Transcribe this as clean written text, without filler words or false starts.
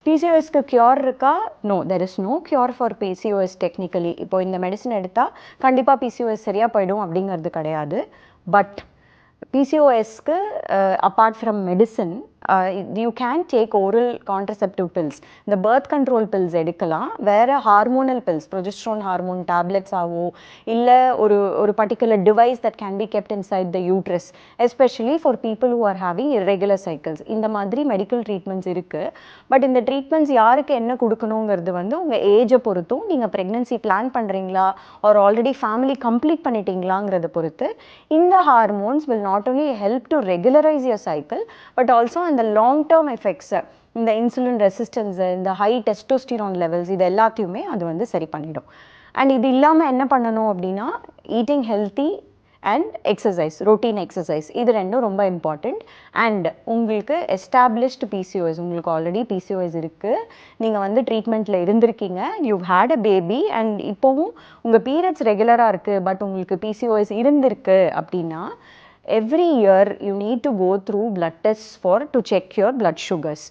பிசிஓஎஸ்க்கு cure இருக்கா? No, there is no cure for PCOS technically. இப்போ இந்த மெடிசன் எடுத்தால் கண்டிப்பாக பிசிஓஎஸ் சரியாக போயிடும் அப்படிங்கிறது கிடையாது. பட் பிசிஓஎஸ்க்கு apart from medicine you can take oral contraceptive pills. இந்த பர்த் கண்ட்ரோல் பில்ஸ் எடுக்கலாம். வேறு hormonal pills, progesterone hormone tablets ஆகவோ இல்லை ஒரு particular device that can be kept inside the uterus, especially for people who are having irregular cycles. இந்த மாதிரி medical treatments இருக்குது. But இந்த ட்ரீட்மெண்ட்ஸ் யாருக்கு என்ன கொடுக்கணுங்கிறது வந்து உங்கள் ஏஜை பொறுத்தும், நீங்கள் ப்ரெக்னென்சி பிளான் பண்ணுறீங்களா ஒரு ஆல்ரெடி ஃபேமிலி கம்ப்ளீட் பண்ணிட்டீங்களாங்கிறத பொறுத்து இந்த hormones will not only help to regularize your cycle but also in the long term effects, இந்த இன்சுலின் ரெசிஸ்டன்ஸ், இந்த ஹை டெஸ்டோஸ்டிரான் லெவல்ஸ், இது எல்லாத்தையுமே அது வந்து சரி பண்ணிடும். அண்ட் இது இல்லாமல் என்ன பண்ணணும் அப்படின்னா eating healthy and exercise, routine exercise, இது ரெண்டும் ரொம்ப இம்பார்ட்டண்ட். அண்ட் உங்களுக்கு எஸ்டாப்ளிஷ்டு பிசிஓஎஸ், உங்களுக்கு ஆல்ரெடி பிசிஓஎஸ் இருக்குது, நீங்கள் வந்து ட்ரீட்மெண்ட்டில் இருந்திருக்கீங்க, you had a baby and இப்போவும் உங்கள் பீரியட்ஸ் ரெகுலராக இருக்குது பட் உங்களுக்கு பிசிஓஎஸ் இருந்திருக்கு அப்படின்னா every year you need to go through blood tests to check your blood sugars.